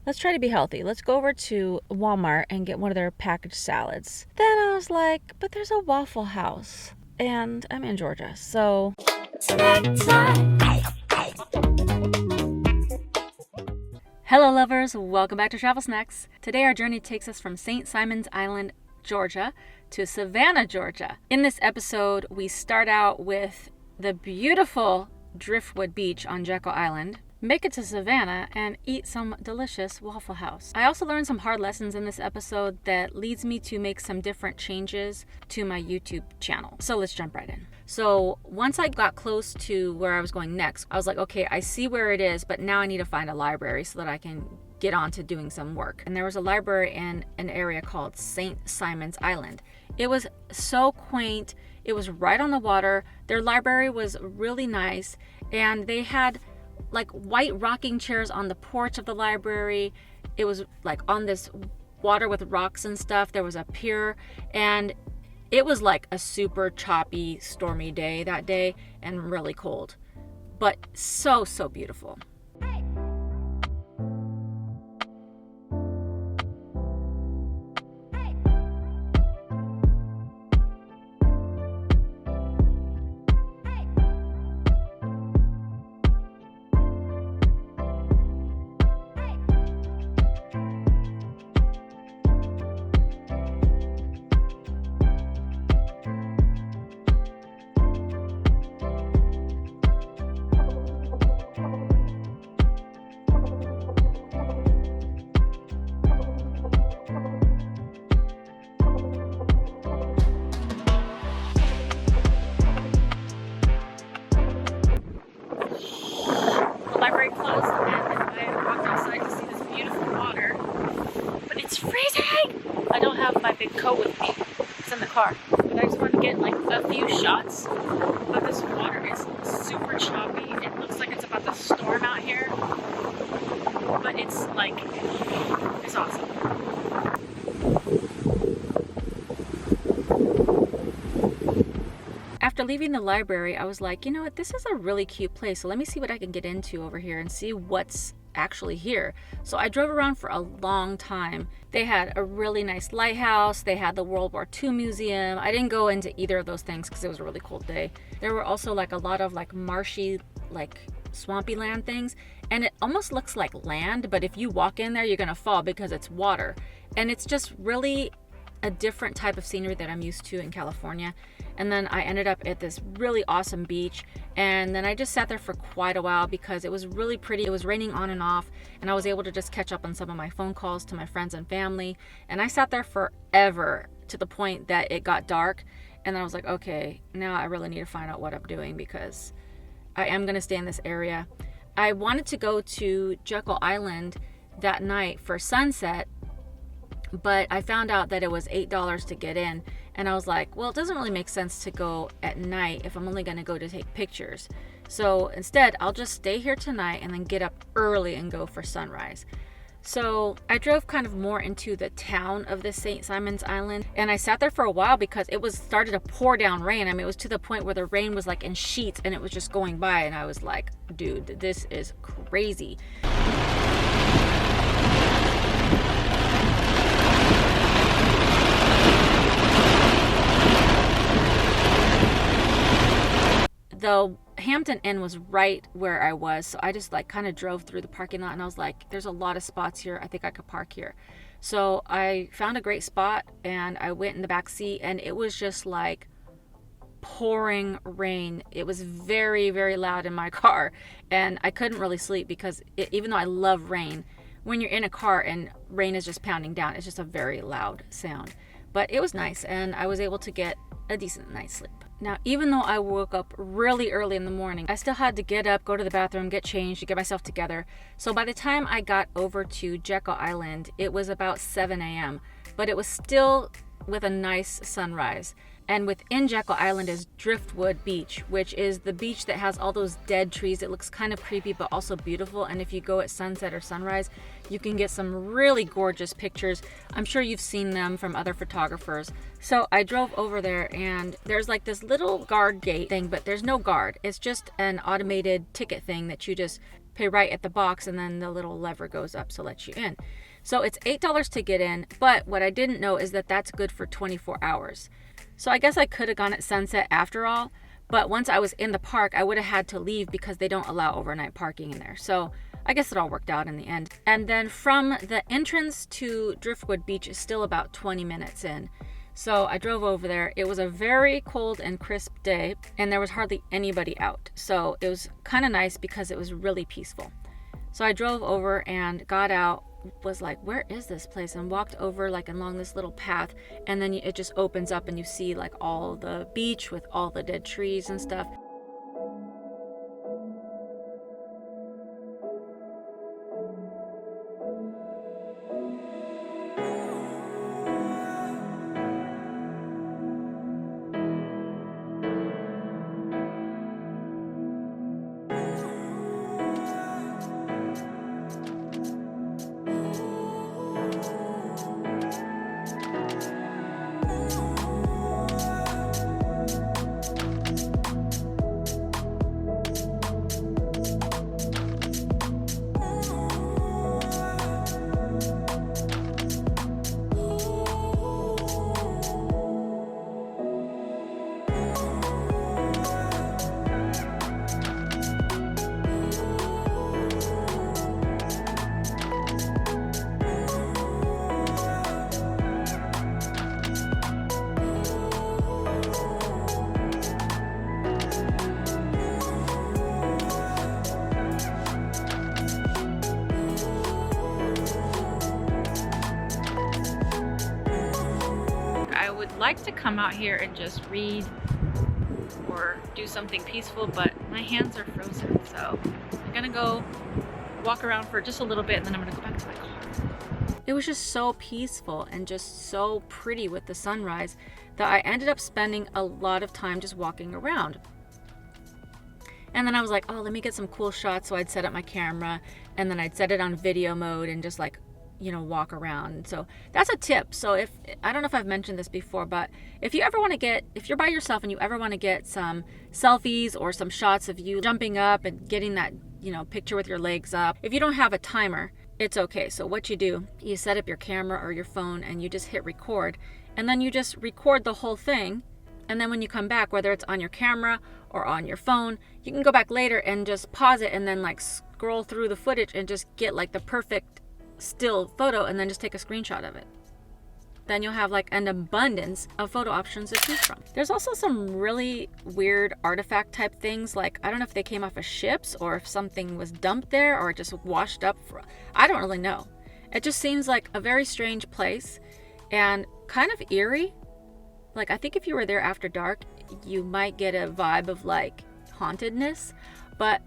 let's try to be healthy. Let's go over to Walmart and get one of their packaged salads. Then I was like, but there's a Waffle House. And I'm in Georgia, so snack time. Hello lovers, welcome back to Travel Snacks. Today our journey takes us from St. Simon's Island, Georgia to Savannah, Georgia. In this episode, we start out with the beautiful Driftwood Beach on Jekyll Island, make it to Savannah, and eat some delicious Waffle House. I also learned some hard lessons in this episode that leads me to make some different changes to my YouTube channel. So let's jump right in. So once I got close to where I was going next, I was like, okay, I see where it is, but now I need to find a library so that I can get on to doing some work. And there was a library in an area called St. Simon's Island. It was so quaint. It was right on the water. Their library was really nice, and they had like white rocking chairs on the porch of the library. It was like on this water with rocks and stuff. There was a pier, and it was like a super choppy, stormy day that day and really cold, but so beautiful. Library closed, and I walked outside to see this beautiful water, but it's freezing. I don't have my big coat with me. It's in the car, but I just want to get like a few shots. But this water is super choppy. It looks like it's about to storm out here, but it's like, it's awesome. After leaving the library, I was like, you know what, this is a really cute place, so let me see what I can get into over here and see what's actually here. So I drove around for a long time. They had a really nice lighthouse. They had the World War II museum. I didn't go into either of those things because it was a really cold day. There were also like a lot of like marshy, like swampy land things, and it almost looks like land, but if you walk in there, you're gonna fall because it's water. And it's just really a different type of scenery that I'm used to in California. And then I ended up at this really awesome beach, and then I just sat there for quite a while because it was really pretty. It was raining on and off, and I was able to just catch up on some of my phone calls to my friends and family, and I sat there forever to the point that it got dark. And then I was like, okay, now I really need to find out what I'm doing because I am going to stay in this area. I wanted to go to Jekyll Island that night for sunset, but I found out that it was $8 to get in, and I was like, well, it doesn't really make sense to go at night if I'm only going to go to take pictures. So instead, I'll just stay here tonight and then get up early and go for sunrise. So I drove kind of more into the town of the St. Simon's Island, and I sat there for a while because it was started to pour down rain. I mean, it was to the point where the rain was like in sheets and it was just going by, and I was like, dude, this is crazy. The Hampton Inn was right where I was, so I just like kind of drove through the parking lot, and I was like, there's a lot of spots here. I think I could park here. So I found a great spot, and I went in the back seat, and it was just like pouring rain. It was very loud in my car, and I couldn't really sleep because even though I love rain, when you're in a car and rain is just pounding down, it's just a very loud sound. But it was nice, and I was able to get a decent night's sleep. Now, even though I woke up really early in the morning, I still had to get up, go to the bathroom, get changed, to get myself together. So by the time I got over to Jekyll Island, it was about 7 a.m., but it was still with a nice sunrise. And within Jekyll Island is Driftwood Beach, which is the beach that has all those dead trees. It looks kind of creepy, but also beautiful. And if you go at sunset or sunrise, you can get some really gorgeous pictures. I'm sure you've seen them from other photographers. So I drove over there, and there's like this little guard gate thing, but there's no guard. It's just an automated ticket thing that you just pay right at the box, and then the little lever goes up to let you in. So it's $8 to get in, but what I didn't know is that that's good for 24 hours. So I guess I could have gone at sunset after all, but once I was in the park, I would have had to leave because they don't allow overnight parking in there. So I guess it all worked out in the end. And then from the entrance to Driftwood Beach is still about 20 minutes in. So I drove over there. It was a very cold and crisp day, and there was hardly anybody out. So it was kind of nice because it was really peaceful. So I drove over and got out, was like, where is this place? And walked over like along this little path, and then it just opens up and you see like all the beach with all the dead trees and stuff. Like to come out here and just read or do something peaceful, but my hands are frozen, so I'm gonna go walk around for just a little bit and then I'm gonna go back to my car. It was just so peaceful and just so pretty with the sunrise that I ended up spending a lot of time just walking around. And then I was like, oh, let me get some cool shots. So I'd set up my camera and then I'd set it on video mode and just like, you know, walk around. So that's a tip. So if, I don't know if I've mentioned this before, but if you ever want to get, if you're by yourself and you ever want to get some selfies or some shots of you jumping up and getting that, you know, picture with your legs up, if you don't have a timer, it's okay. So what you do, you set up your camera or your phone and you just hit record, and then you just record the whole thing. And then when you come back, whether it's on your camera or on your phone, you can go back later and just pause it and then like scroll through the footage and just get like the perfect still photo and then just take a screenshot of it. Then you'll have like an abundance of photo options to choose from. There's also some really weird artifact type things, like I don't know if they came off of ships or if something was dumped there or just washed up. I don't really know. It just seems like a very strange place and kind of eerie. Like I think if you were there after dark, you might get a vibe of like hauntedness, but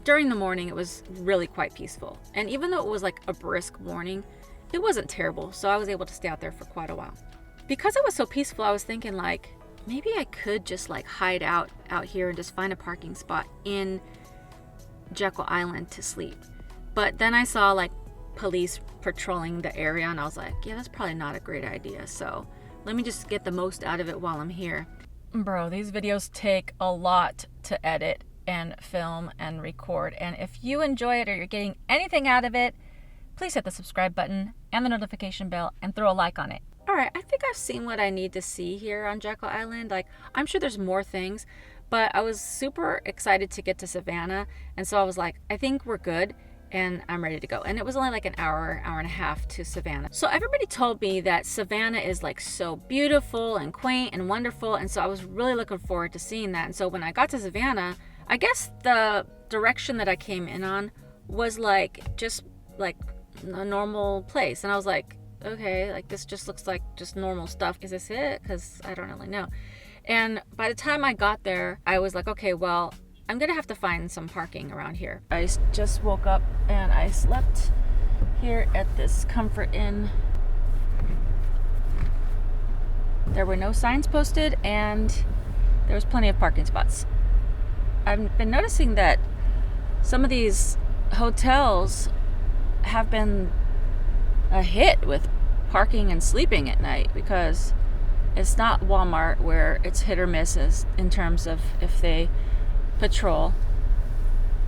during the morning, it was really quite peaceful. And even though it was like a brisk morning, it wasn't terrible. So I was able to stay out there for quite a while. Because it was so peaceful, I was thinking like, maybe I could just like hide out here and just find a parking spot in Jekyll Island to sleep. But then I saw like police patrolling the area and I was like, yeah, that's probably not a great idea. So let me just get the most out of it while I'm here. Bro, these videos take a lot to edit and film and record, and if you enjoy it or you're getting anything out of it, please hit the subscribe button and the notification bell and throw a like on it. All right, I think I've seen what I need to see here on Jekyll Island. Like, I'm sure there's more things, but I was super excited to get to Savannah, and so I was like, I think we're good and I'm ready to go. And it was only like an hour and a half to Savannah. So everybody told me that Savannah is like so beautiful and quaint and wonderful, and so I was really looking forward to seeing that. And so when I got to Savannah, I guess the direction that I came in on was like just like a normal place, and I was like, okay, like this just looks like just normal stuff. Is this it? Because I don't really know. And by the time I got there, I was like, okay, well, I'm gonna have to find some parking around here. I just woke up and I slept here at this Comfort Inn. There were no signs posted and there was plenty of parking spots. I've been noticing that some of these hotels have been a hit with parking and sleeping at night, because it's not Walmart where it's hit or miss as in terms of if they patrol.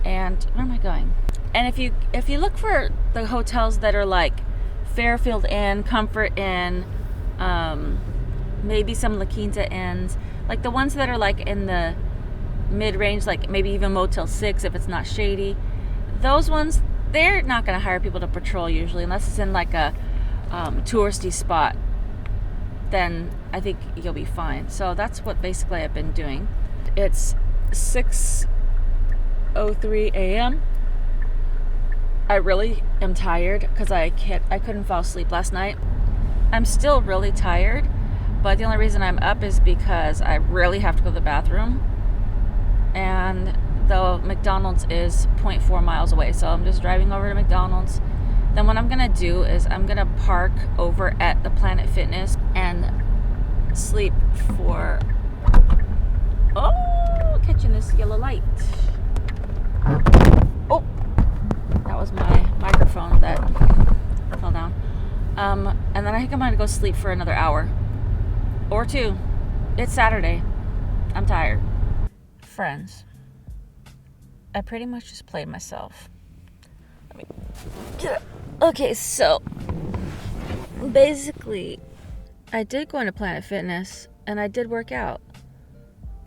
And where am I going? And if you look for the hotels that are like Fairfield Inn, Comfort Inn, maybe some La Quinta Inns, like the ones that are like in the mid-range, like maybe even Motel 6 if it's not shady, those ones, they're not going to hire people to patrol usually unless it's in like a touristy spot. Then I think you'll be fine. So that's what basically I've been doing. It's 6:03 a.m. I really am tired because I couldn't fall asleep last night. I'm still really tired, but the only reason I'm up is because I really have to go to the bathroom. And the McDonald's is 0.4 miles away, so I'm just driving over to McDonald's. Then what I'm gonna do is I'm gonna park over at the Planet Fitness and sleep for, catching this yellow light. Oh, that was my microphone that fell down. And then I think I'm gonna go sleep for another hour or two. It's Saturday. I'm tired. Friends, I pretty much just played myself. Let me get up. Okay, so basically I did go into Planet Fitness and I did work out.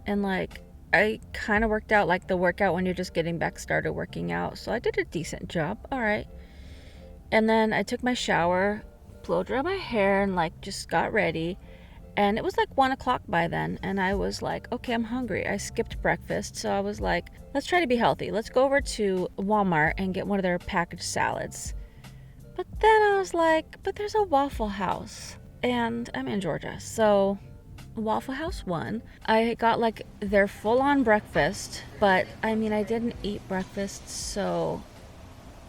And like I kind of worked out like the workout when you're just getting back started working out. So I did a decent job. All right. And then I took my shower, blow dried my hair, and like just got ready. And it was like 1 o'clock by then. And I was like, okay, I'm hungry. I skipped breakfast. So I was like, let's try to be healthy. Let's go over to Walmart and get one of their packaged salads. But then I was like, but there's a Waffle House. And I'm in Georgia. So Waffle House won. I got like their full-on breakfast. But I mean, I didn't eat breakfast. So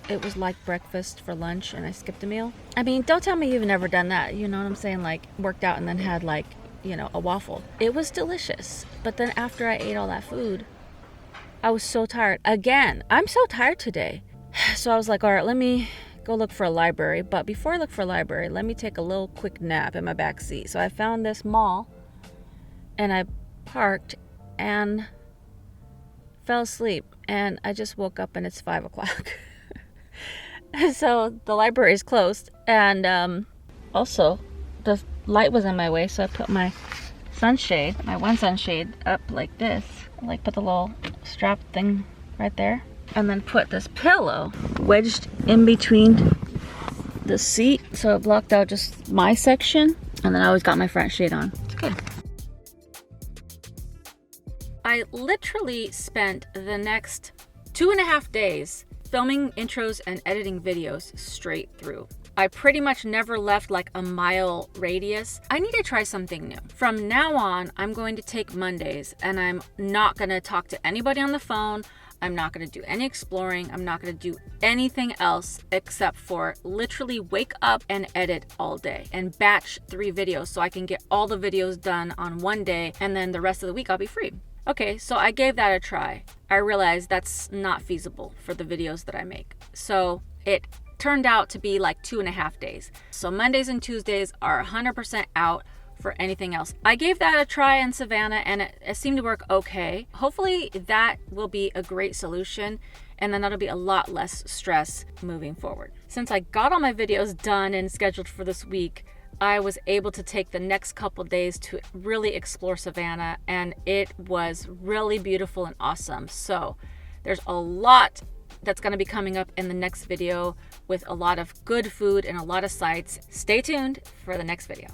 it was like breakfast for lunch and I skipped a meal. I mean, don't tell me you've never done that. You know what I'm saying? Like worked out and then had like, you know, a waffle. It was delicious. But then after I ate all that food, I was so tired. Again, I'm so tired today. So I was like, all right, let me go look for a library. But before I look for a library, let me take a little quick nap in my back seat. So I found this mall and I parked and fell asleep. And I just woke up and it's 5 o'clock. So the library is closed, and also the light was in my way, so I put my sunshade, my one sunshade, up like this, like put the little strap thing right there, and then put this pillow wedged in between the seat so it blocked out just my section, and then I always got my front shade on. It's good. I literally spent the next 2.5 days filming intros and editing videos straight through. I pretty much never left like a mile radius. I need to try something new. From now on, I'm going to take Mondays and I'm not gonna talk to anybody on the phone. I'm not gonna do any exploring. I'm not gonna do anything else except for literally wake up and edit all day and batch 3 videos so I can get all the videos done on one day, and then the rest of the week I'll be free. Okay, so I gave that a try. I realized that's not feasible for the videos that I make. So it turned out to be like 2.5 days. So Mondays and Tuesdays are 100% out for anything else. I gave that a try in Savannah and it seemed to work okay. Hopefully that will be a great solution, and then that'll be a lot less stress moving forward. Since I got all my videos done and scheduled for this week, I was able to take the next couple days to really explore Savannah, and it was really beautiful and awesome. So there's a lot that's going to be coming up in the next video with a lot of good food and a lot of sights. Stay tuned for the next video.